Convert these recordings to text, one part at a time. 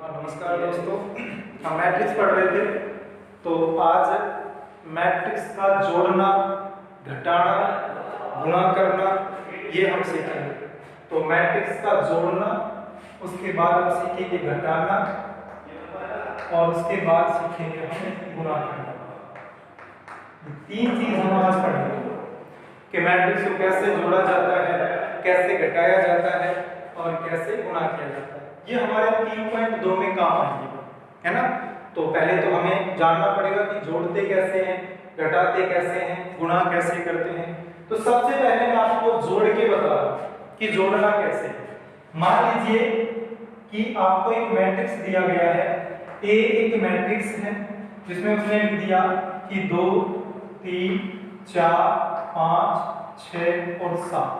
नमस्कार दोस्तों, हम मैट्रिक्स पढ़ रहे थे। तो आज मैट्रिक्स का जोड़ना, घटाना, गुणा करना ये हम सीखेंगे। तो मैट्रिक्स का जोड़ना, उसके बाद हम सीखेंगे घटाना और उसके बाद सीखेंगे हम गुणा करना। तीन चीज हम आज पढ़ेंगे कि मैट्रिक्स को कैसे जोड़ा जाता है, कैसे घटाया जाता है और कैसे गुणा किया जाता है। ये हमारे 3.2 में काम आएंगे, है ना। तो पहले तो हमें जानना पड़ेगा कि जोड़ते कैसे हैं, घटाते कैसे हैं, गुणा कैसे करते हैं। तो सबसे पहले मैं आपको जोड़ के बता रहा हूं कि जोड़ना कैसे है। मान लीजिए कि आपको एक मैट्रिक्स दिया गया है। ए एक मैट्रिक्स है जिसमें उसने लिख दिया कि 2, 3, 4, 5, 6 और 7।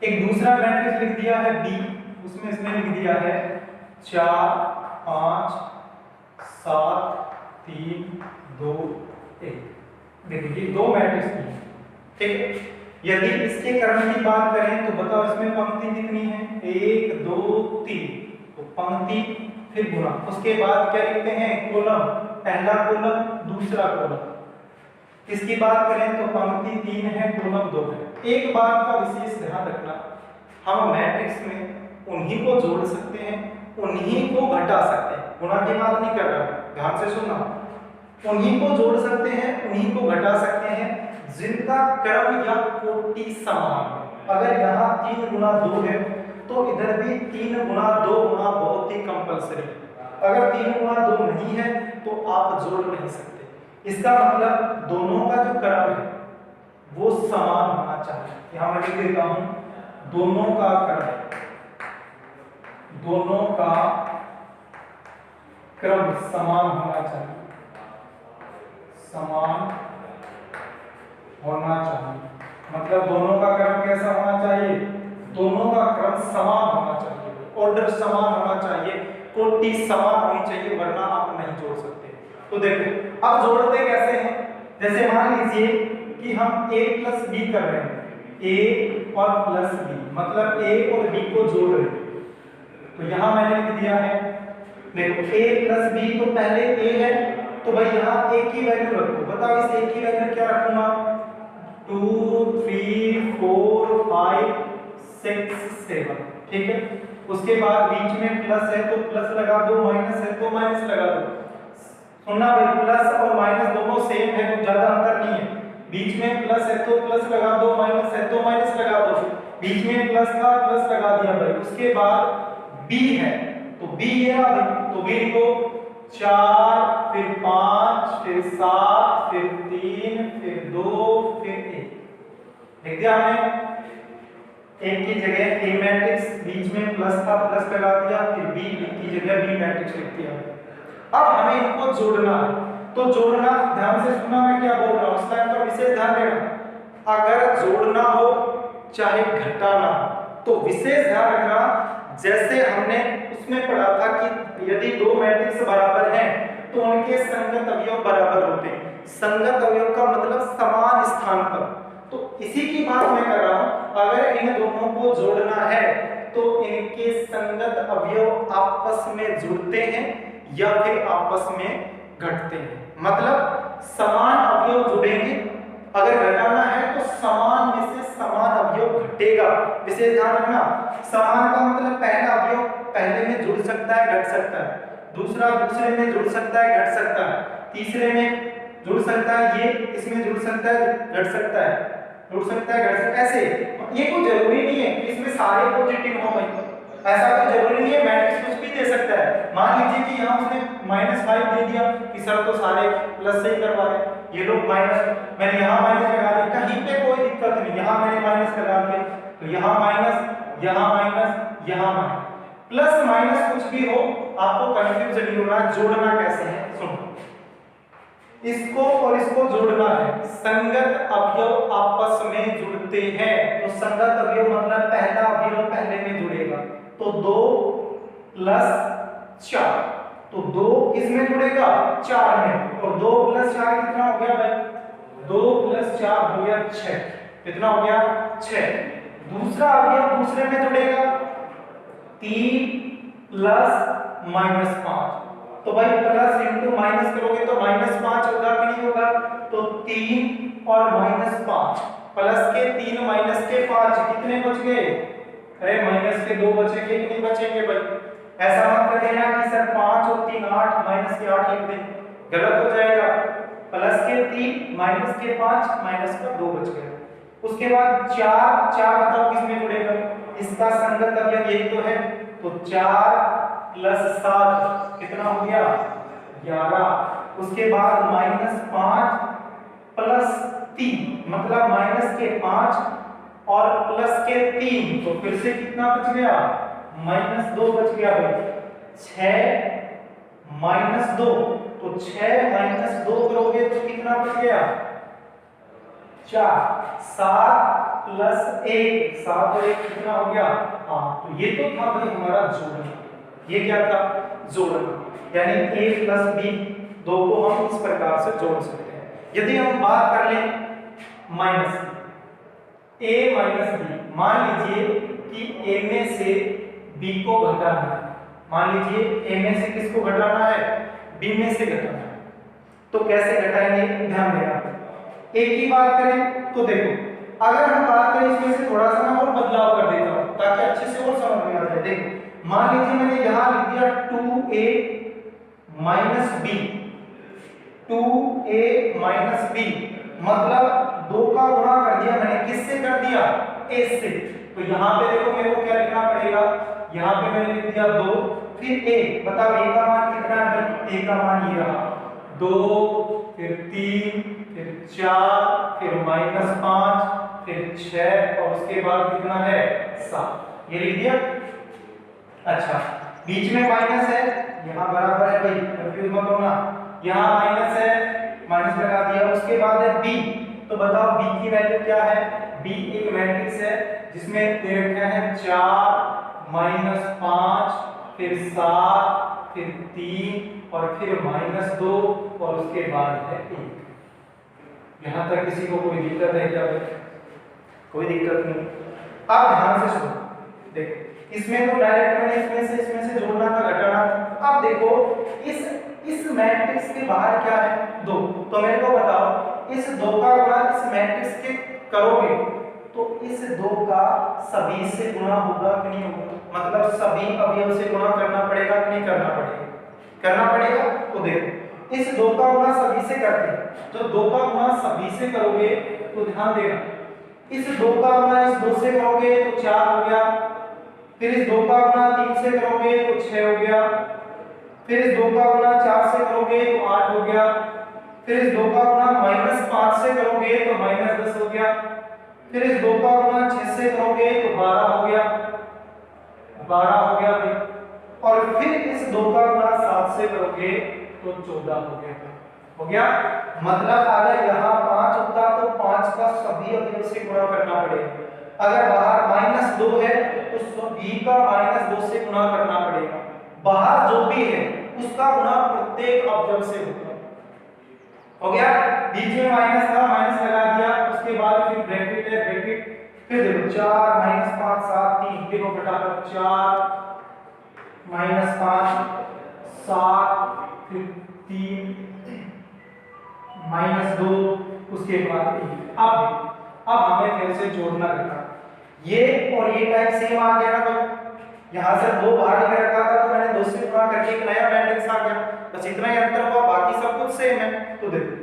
एक दूसरा मैट्रिक्स लिख दिया है बी, उसमें इसने लिख दिया है 4, 5, 7, 3, 2, 1। देखिए दो मैट्रिक्स की, ठीक। यदि इसके क्रम की बात करें तो बताओ इसमें पंक्ति कितनी है, 1, 2, 3। तो पंक्ति फिर गुणा, उसके बाद क्या लिखते हैं, कॉलम, पहला कॉलम दूसरा कॉलम। इसकी बात करें तो पंक्ति 3 है, कॉलम 2 है। एक बात का विशेष ध्यान रखना, हम मैट्रिक्स में उन्हीं को जोड़ सकते हैं, उन्हीं को घटा सकते हैं। गुणा की बात नहीं कर रहा, ध्यान से सुनना। उन्हीं को जोड़ सकते हैं, उन्हीं को घटा सकते हैं जिनका क्रम या कोटि समान है। अगर यहाँ 3 गुणा 2 है तो इधर भी 3 गुणा 2 होना बहुत ही कंपलसरी है। अगर 3 गुणा 2 नहीं है तो आप जोड़ नहीं सकते। इसका मतलब दोनों का जो क्रम है वो समान होना चाहिए। यहाँ मैं लिख देता हूं, दोनों का क्रम, दोनों का क्रम समान होना चाहिए, समान होना चाहिए। मतलब दोनों का क्रम कैसा होना चाहिए, दोनों का क्रम समान होना चाहिए, ऑर्डर समान होना चाहिए, कोटि समान होनी चाहिए, वरना आप नहीं जोड़ सकते। तो देखो अब जोड़ते कैसे हैं। जैसे मान लीजिए कि हम a प्लस बी कर रहे हैं, a और प्लस बी, मतलब a और b को जोड़ रहे हैं। तो यहां मैंने लिख दिया है, देखो a प्लस बी, तो पहले a है तो भाई यहाँ a की वैल्यू रखो। बताओ इस a की वैल्यू क्या रखूंगा, 2, 3, 4, 5, 6, 7, ठीक है। उसके बाद बीच में प्लस है तो प्लस लगा दो, माइनस है तो माइनस लगा दो। सुनना भाई, प्लस और माइनस दोनों सेम है, कुछ ज्यादा अंतर नहीं है। बीच में प्लस है तो प्लस लगा दो, माइनस है तो माइनस लगा दो। बीच में प्लस था, प्लस लगा दिया भाई। उसके बाद b है तो b ये रहा भाई, तो b को 4, फिर 5, फिर 7, फिर 3, फिर 2, फिर 1 लिख दिया हमने। एक की जगह a मैट्रिक्स, बीच में प्लस था, प्लस लगा दिया, फिर b की जगह b मैट्रिक्स लिख दिया। अब हमें इनको जोड़ना है। तो जोड़ना, ध्यान से सुनना मैं क्या बोल रहा हूं, इस टाइम पर विशेष ध्यान देना। अगर जोड़ना हो चाहे घटाना हो तो विशेष ध्यान रखना, जैसे हमने उसमें पढ़ा था कि यदि दो मैट्रिक्स बराबर हैं तो उनके संगत अवयव बराबर होते हैं। संगत अवयव का मतलब समान स्थान पर। तो इसी की बात मैं कर रहा हूं। अगर इन दोनों को जोड़ना है तो इनके संगत अवयव आपस में जुड़ते हैं या फिर आपस में घटते हैं। मतलब समान अवयव जुड़ेंगे। अगर घटाना है तो समान में से समान अवयव घटेगा। विशेष ध्यान रखना, समान का मतलब पहला अवयव पहले में जुड़ सकता है, घट सकता है, दूसरा दूसरे में जुड़ सकता है, घट सकता है, तीसरे में जुड़ सकता है, ये इसमें जुड़ सकता है, घट सकता है, जुड़ सकता है, घट सकता है। ऐसे ये कोई जरूरी नहीं है कि इसमें सारे पॉजिटिव हो भाई, ऐसा कोई जरूरी नहीं है। मैट्रिक्स कुछ भी दे सकता है। मान लीजिए कि यहाँ उसने -5 दे दिया कि सर तो सारे प्लस से ही करवा रहे, ये लोग माइनस, मैंने यहाँ माइनस लगा दिया, कहीं पे कोई दिक्कत नहीं। यहाँ मैंने माइनस लगा दिया तो यहाँ माइनस, यहाँ माइनस, यहाँ माइनस, प्लस माइनस कुछ भी हो, आपको कंफ्यूजन नहीं होना। जोड़ना कैसे है सुनो, इसको और इसको जोड़ना है। संगत अवयव आपस में जुड़ते हैं। तो संगत अवयव मतलब पहला अवयव पहले में जुड़ेगा, तो 2 + 4, तो 2 किसमें जुड़ेगा, 4 में, और 2 + 4 कितना हो गया भाई, 2 + 4 हो गया 6। कितना हो गया, 6। दूसरा अवयव दूसरे में जुड़ेगा, 3 प्लस माइनस 5। तो भाई प्लस इंटू माइनस करोगे तो -5 होगा कि नहीं होगा? तो 3 और -5, प्लस के 3 माइनस के 5 कितने बच गए? अरे माइनस के 2 बचेंगे कि नहीं बचेंगे भाई? ऐसा मत कर देना कि सर 5 और 3 8 माइनस के 8 लिख दें, गलत हो जाएगा। प्लस के 3 माइनस के 5 माइनस का 2 बच गया। उसके बाद 4 4 बताओ किसमें जुड़ेगा? इसका संगत अवयव यही तो है, तो 4 प्लस 7 कितना हो गया? 11। उसके बाद -5 प्लस 3 मतलब माइनस के 5 और प्लस के 3, तो फिर से कितना बच गया? -2 बच गया भाई। 6 -2, तो 6 - 2 करोगे तो कितना बच गया? 4। 7 प्लस 1, 7 और 1 कितना हो गया? हाँ, तो ये तो था भाई हमारा जोड़ना। ये क्या था? जोड़ना, यानी a प्लस b, दो को हम इस प्रकार से जोड़ सकते हैं। यदि हम बात कर लें माइनस a माइनस b, मान लीजिए कि a में से b को घटाना है। मान लीजिए a में से किसको घटाना है? b में से घटाना है। तो कैसे घटाएंगे? ध्यान देना। a की बात करें तो देखो, अगर हम बात करें इसमें से थोड़ा सा ना और बदलाव कर देता हूं ताकि अच्छे से और समझ में आ जाए। देखो मान लीजिए मैंने यहां लिख दिया 2a minus b, 2a minus b मतलब 2 का गुणा कर दिया मैंने, किससे कर दिया? a से। तो यहां पे देखो मेरे को क्या लिखना पड़ेगा? यहां पे मैंने लिख दिया 2, फिर a, बताओ a का मान कितना है? a का मान ये रहा 2, फिर 3, फिर 4, फिर -5, फिर 6 और उसके बाद कितना है? 7। ये लिख दिया। अच्छा, बीच में माइनस है, यहाँ बराबर है भाई, कंफ्यूज मत होना। यहाँ माइनस है, माइनस लगा दिया। उसके बाद है b, तो बताओ b की वैल्यू क्या है? b एक मैट्रिक्स है जिसमें दे रखा है 4 -5, फिर 7, फिर 3 और फिर -2 और उसके बाद है 1। यहाँ तक किसी को कोई दिक्कत है क्या? कोई दिक्कत नहीं। अब ध्यान से सुनो, देखो इसमें तो डायरेक्ट मैंने इसमें से जोड़ना था, घटाना था। अब देखो इस मैट्रिक्स के बाहर क्या है? 2। तो मेरे को बताओ इस 2 का गुणा इस मैट्रिक्स के करोगे तो इस 2 का सभी से गुणा होगा कि नहीं होगा? मतलब सभी अवयव से गुणा करना पड़ेगा कि नहीं करना पड़ेगा? करना पड़ेगा। तो देखो इस 2 का गुणा सभी से करते हैं, तो 2 का गुणा सभी से करोगे तो ध्यान देना, इस 2 का गुणा इस 2 से करोगे तो 4 हो गया, फिर इस 2 का गुणा 3 से करोगे तो 6 हो गया, फिर इस 2 का गुणा 4 से करोगे तो 8 हो गया, फिर इस 2 का गुणा -5 से करोगे तो -10 हो गया, फिर इस 2 का गुणा 6 से करोगे तो 12 हो गया, 12 हो गया भाई, और फिर इस 2 का गुणा 7 से करोगे तो 14 हो गया। हो गया, मतलब अगर यहाँ 5 होता तो 5 का सभी अवयव से गुणा करना पड़ेगा। अगर बाहर -2 है तो सभी का -2 से गुणा करना पड़ेगा। बाहर जो भी है उसका गुणा प्रत्येक अवयव से होगा। हो गया, बीच में माइनस था, माइनस लगा दिया, उसके बाद फिर ब्रैकेट है, ब्रैकेट, फिर देखो 4 -5 7 3, देखो बेटा 4 -5 7, फिर 3 -2, उसके बाद 1। अब हमें फिर से जोड़ना करना, ये और ये टाइप सेम आ गया ना भाई, यहाँ से 2 बाहर निकल रखा था तो मैंने 2 से गुणा करके एक नया मैट्रिक्स आ गया, बस इतना ही अंतर हुआ, बाकी सब कुछ सेम है। तो देखो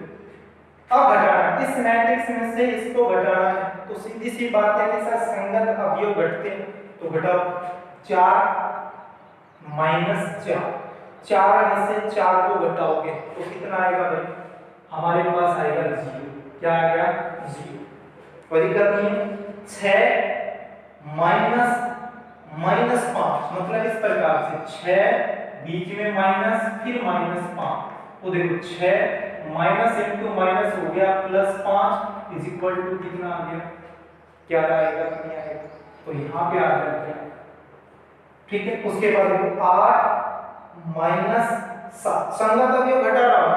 अब घटाना, इस मैट्रिक्स में से इसको घटाना है तो सीधी सी बात है कि सर संगत अवयव घटते हैं, तो घटाओ 4 -4, 4 में से 4 को घटाओगे तो कितना आएगा भाई? हमारे पास आएगा 0। क्या आ गया? 0। कोई दिक्कत नहीं है। 6 -5 मतलब इस प्रकार से 6 बीच में माइनस फिर -5, तो देखो 6 माइनस इंटू माइनस हो गया +5 इज इक्वल टू कितना आ गया? क्या आएगा? कितना आएगा? तो यहाँ पे आ गया, ठीक है। उसके बाद देखो 8 -7, संगत अवयव घटा रहा हूं,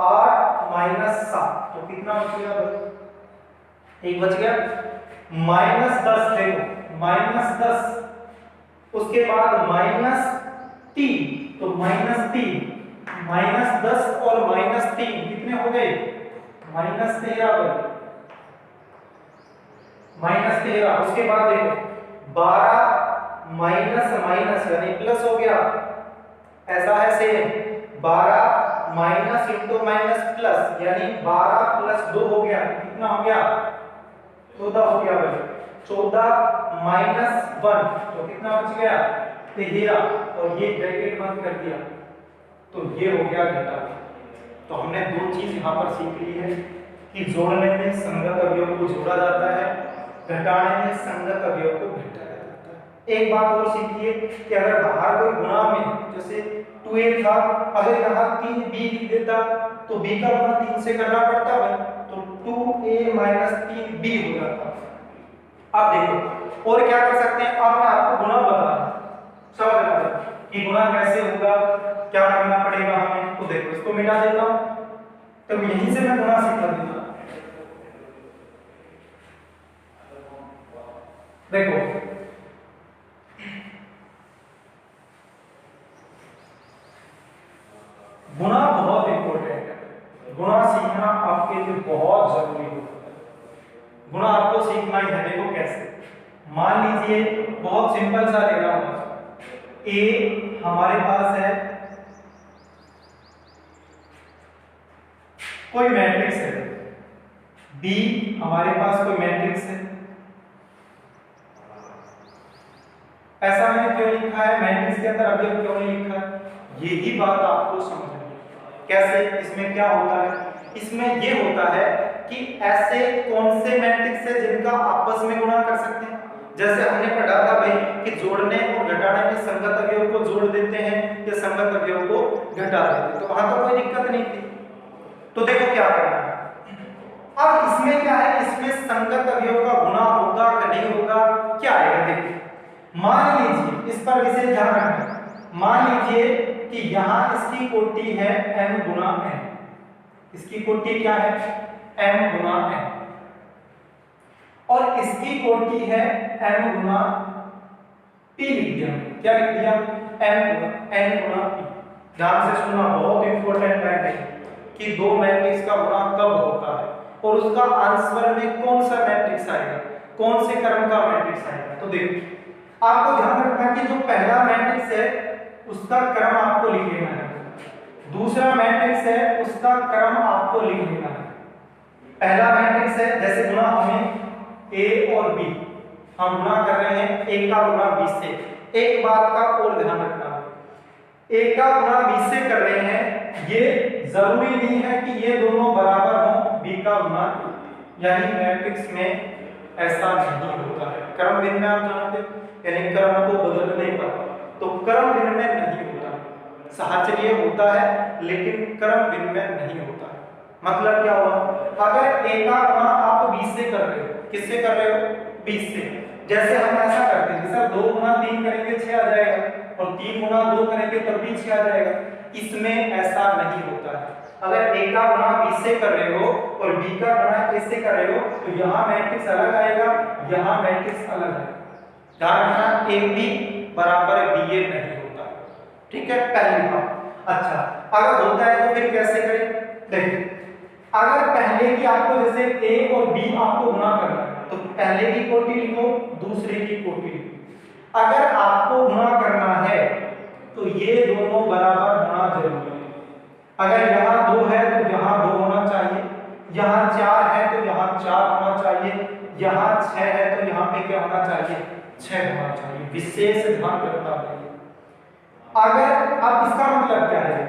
8 -7 तो कितना बच गया? एक बच गया। -10 देखो, -10, उसके बाद 3, तो -3 -10 और -3 कितने हो गए? -13 -13। उसके बाद देखो 12 माइनस माइनस यानी प्लस हो गया, ऐसा है same 12 minus into minus plus यानी 12 प्लस 2 हो गया, कितना हो गया? 14 हो गया भाई। 14 माइनस 1 तो कितना बच गया? 13, और ये ब्रैकेट बंद कर दिया तो ये हो गया घटा। तो हमने दो चीज यहाँ पर सीख ली है कि जोड़ने में संगत अवयव को जोड़ा जाता है, घटाने में संगत अवयव को घटाया जाता है। एक बात और सीखिए कि अगर बाहर कोई गुणा में जैसे 2a था, अगर यहाँ 3b लिख देता तो b का गुणा 3 से करना पड़ता है, तो 2a माइनस 3b हो जाता। अब देखो और क्या कर सकते हैं, अब मैं आपको गुणा बता रहा हूं, समझ रहे कि गुणा कैसे होगा, क्या करना पड़ेगा हमें। तो देखो इसको मिटा देता हूं, तो यहीं से मैं गुणा सीखा दूंगा। देखो गुणा बहुत इंपॉर्टेंट है, गुणा सीखना आपके लिए बहुत जरूरी होता है। गुणा आपको सीखना ही है। देखो कैसे, मान लीजिए बहुत सिंपल सा ले रहा हूं, ए हमारे पास है कोई मैट्रिक्स है, बी हमारे पास कोई मैट्रिक्स है। ऐसा मैंने क्यों लिखा है, मैट्रिक्स के अंदर अवयव क्यों नहीं लिखा है, यही बात आपको समझनी है। कैसे, इसमें क्या होता है, इसमें ये होता है कि ऐसे कौन से मैट्रिक्स है जिनका आपस में गुणा कर सकते हैं। जैसे हमने पढ़ा था भाई कि जोड़ने और घटाने में संगत अवयव को जोड़ देते हैं या संगत अवयव को घटा देते हैं, तो वहां तो कोई दिक्कत नहीं थी। तो देखो क्या करना है, अब इसमें क्या है, इसमें संगत अवयव का गुणा होगा कि नहीं होगा, क्या आएगा। देखिए मान लीजिए, इस पर विशेष ध्यान रखना, मान लीजिए कि यहां इसकी कोटि है m गुना n, इसकी कोटि क्या है m गुना n, और इसकी कोटि है m गुना p लिख दिया। क्या लिख दिया, n गुना p। ध्यान से सुनना, बहुत इंपॉर्टेंट है कि दो मैट्रिक्स का गुणा कब होता है और उसका आंसर में कौन सा मैट्रिक्स आएगा, कौन से क्रम का मैट्रिक्स आएगा। तो देखो आपको ध्यान रखना कि जो पहला मैट्रिक्स है उसका क्रम आपको लिख लेना है, दूसरा मैट्रिक्स है उसका क्रम आपको लिख लेना है। पहला मैट्रिक्स है, जैसे गुणा हमें a और b, हम गुणा कर रहे हैं a का गुणा b से। एक बात का और ध्यान रखना, a का गुणा b से कर रहे हैं, ये जरूरी नहीं है कि ये दोनों बराबर हों b का गुणा, यानी मैट्रिक्स में ऐसा नहीं होता है। क्रम विनिमय आप जानते हो, यानी क्रम को बदलने पर, तो क्रम विनिमय नहीं होता, साहचर्य होता है लेकिन क्रम विनिमय नहीं होता। मतलब क्या हुआ, अगर a का गुणा आप 20 से कर रहे हो, किससे कर रहे हो, 20 से। जैसे हम ऐसा करते हैं सर 2 गुणा 3 करेंगे 6 आ जाएगा, और 3 गुणा 2 करेंगे तब भी 6 आ जाएगा। इसमें ऐसा नहीं होता है। अगर a का गुणा 20 से कर रहे हो और b का गुणा a से कर रहे हो, तो यहाँ मैट्रिक्स अलग आएगा, यहाँ मैट्रिक्स अलग है। ध्यान रखना, ab बराबर ba नहीं होता, ठीक है, पहली बात। अच्छा, अगर होता है तो फिर कैसे करें, देखिए अगर पहले की आपको जैसे a और b आपको गुणा करना है, तो पहले की कोटि लिखो, दूसरे की कोटि लिखो। अगर आपको गुणा करना है तो ये दोनों बराबर होना जरूरी है। अगर यहाँ 2 है तो यहाँ 2 होना चाहिए, यहाँ 4 है तो यहाँ 4 होना चाहिए, यहाँ 6 है तो यहाँ पे क्या होना चाहिए, 6 होना चाहिए। विशेष ध्यान रखना चाहिए। अगर अब इसका मतलब क्या है,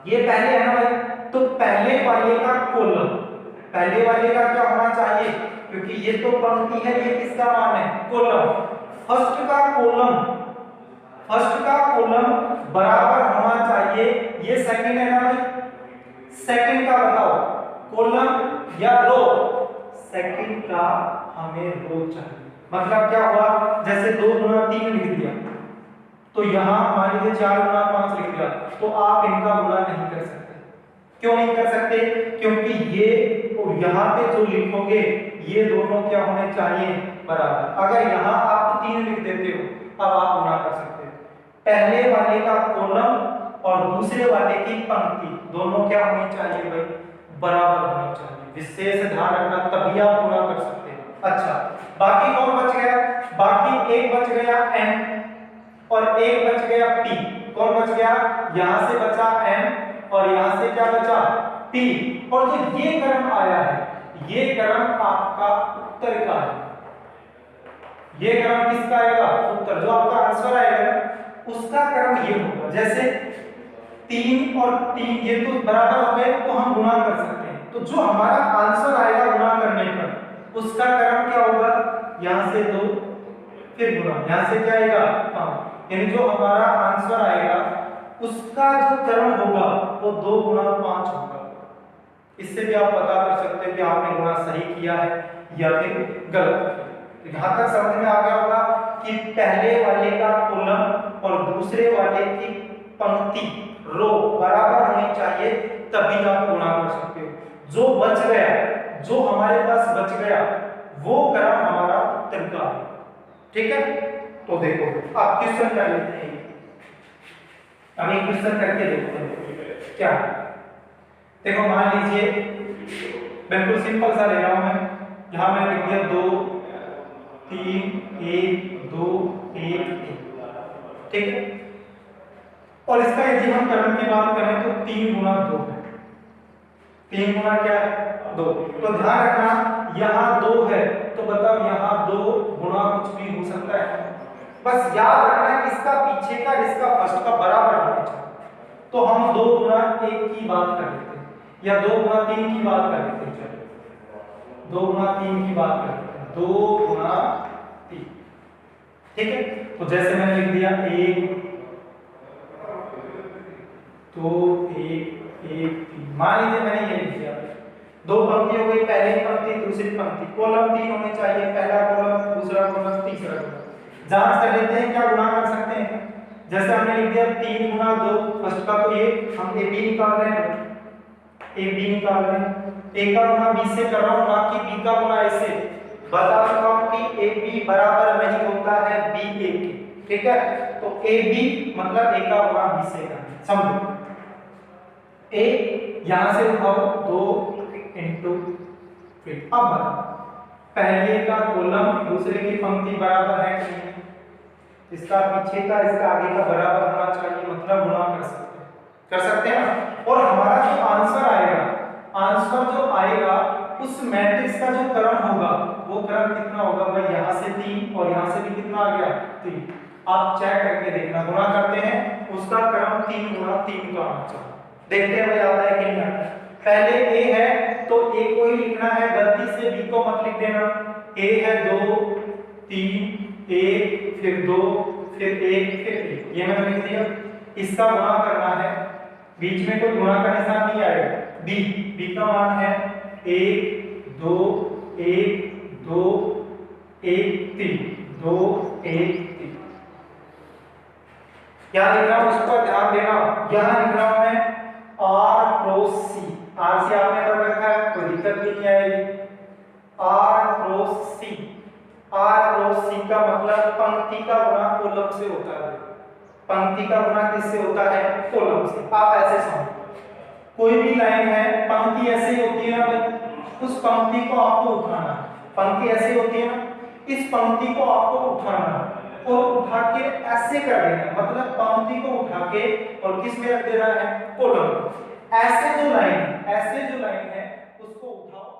ये पहले है ना भाई, तो पहले वाले का कॉलम, पहले वाले का क्या होना चाहिए, क्योंकि ये तो पंक्ति है, ये किसका मान है, कॉलम। फर्स्ट का कॉलम बराबर होना चाहिए, ये सेकंड है ना भाई, सेकंड का बताओ कॉलम या रो, सेकंड का हमें रो चाहिए। मतलब क्या हुआ, जैसे 2 गुना 3 लिख दिया, तो यहाँ मान लीजिए 4 गुना 5 लिख दिया, तो आप इनका गुणा नहीं कर सकते। क्यों नहीं कर सकते, क्योंकि ये और यहाँ पे जो लिखोगे ये दोनों क्या होने चाहिए, बराबर। अगर यहाँ आप 3 लिख देते हो, अब आप गुणा कर सकते हो। पहले वाले का कॉलम और दूसरे वाले की पंक्ति दोनों क्या होनी चाहिए भाई, बराबर होनी चाहिए। विशेष ध्यान रखना, तभी आप गुणा कर सकते हैं। अच्छा, बाकी कौन बच गया, बाकी एक बच गया n और एक बच गया p। कौन बच गया, यहां से बचा n और यहां से क्या बचा p। और जो ये क्रम आया है, ये क्रम आपका उत्तर का है। ये क्रम किसका आएगा, उत्तर, जो आपका आंसर आएगा उसका क्रम ये होगा। जैसे 3 और 3 ये तो बराबर हो गए तो हम गुणा कर सकते हैं, तो जो हमारा आंसर आएगा गुणा करने पर उसका क्रम क्या होगा, यहां से 2 फिर गुणा, यहां से क्या आएगा 5, यानी जो हमारा आंसर आएगा उसका जो क्रम होगा वो 2 गुणा 5 होगा। इससे भी आप पता कर सकते हैं कि आपने गुणा सही किया है या फिर गलत। यहां तक समझ में आ गया होगा कि पहले वाले का कॉलम और दूसरे वाले की पंक्ति रो बराबर होनी चाहिए, तभी आप गुणा कर सकते हो। जो बच गया, जो हमारे पास बच गया वो क्रम हमारा उत्तर का है। ठीक है, तो देखो आप क्वेश्चन कर लेते हैं। अभी क्वेश्चन करके देखते हैं क्या। देखो मान लीजिए बिल्कुल सिंपल सा ले रहा हूं मैं, यहां मैंने लिख दिया 2 3 1 2 1 1। ठीक है, और इसका यदि हम क्रम की बात करें तो 3 गुना 2 है। 3 गुना क्या है 2। तो ध्यान रखना यहाँ 2 है तो बताओ यहाँ 2 गुना कुछ भी हो सकता है। बस याद रखना इसका पीछे का इसका फर्स्ट का बराबर होना चाहिए। तो हम 2 गुना 1 की बात कर लेते हैं या 2 गुना 3 की बात कर लेते हैं। चलो 2 गुना 3 की बात कर लेते हैं, 2 गुना 3। ठीक है, तो जैसे मैंने लिख दिया 1 2 1 1 3। मान लीजिए मैंने ये लिख दिया, 2 पंक्ति हो गई, पहली पंक्ति दूसरी पंक्ति, कॉलम 3 होने चाहिए, पहला कॉलम दूसरा कॉलम तीसरा कॉलम। जांच कर लेते हैं क्या गुणा कर सकते हैं। जैसे हमने लिख दिया 3 गुना 2, फर्स्ट का तो ये हम ए बी निकाल रहे हैं, ए बी निकाल रहे हैं। ए का गुणा बी से कर रहा हूं, ना कि बी का गुणा ए से। बता चुका हूं कि ए बी बराबर नहीं होता है बी ए के। ठीक है, तो ए बी मतलब ए का गुणा बी से करना, समझो। ए यहां से उठाओ 2 इंटू 3। अब बताओ पहले का कॉलम दूसरे की पंक्ति बराबर है कि नहीं, इसका पीछे का इसका आगे का बराबर होना चाहिए, मतलब गुणा कर सकते हैं ना। और हमारा जो आंसर आएगा, आंसर जो आएगा उस मैट्रिक्स का जो क्रम होगा वो क्रम कितना होगा भाई, यहाँ से 3 और यहाँ से भी कितना आ गया 3। आप चेक करके देखना, गुणा करते हैं उसका क्रम 3 गुणा 3 का आना चाहिए। देखते हैं भाई आता है कि नहीं आता है। पहले ए है तो ए को ही लिखना है, गलती से बी को मत लिख देना। ए है 2 3 1 फिर 2 फिर 1 फिर 1, ये मैंने लिख दिया। इसका गुणा करना है, बीच में कोई गुणा का निशान नहीं आएगा। बी, बी का मान है 1 2 1 2 1 3 2 1 3। क्या लिख रहा हूं उस पर ध्यान देना। यहां लिख रहा हूं मैं R cross C. R C आपने कर रखा है, कोई दिक्कत भी नहीं आएगी। R cross C, R cross C का मतलब पंक्ति का गुणा कॉलम से होता है। पंक्ति का गुणा किससे होता है, कॉलम से। आप ऐसे समझो, कोई भी लाइन है, पंक्ति ऐसे होती है ना, उस पंक्ति को आपको उठाना। पंक्ति ऐसे होती है ना, इस पंक्ति को आपको उठाना और उठा के ऐसे कर देना, मतलब पंक्ति को उठा के और किस में रख देना है, कॉलम। ऐसे जो लाइन है उसको उठाओ।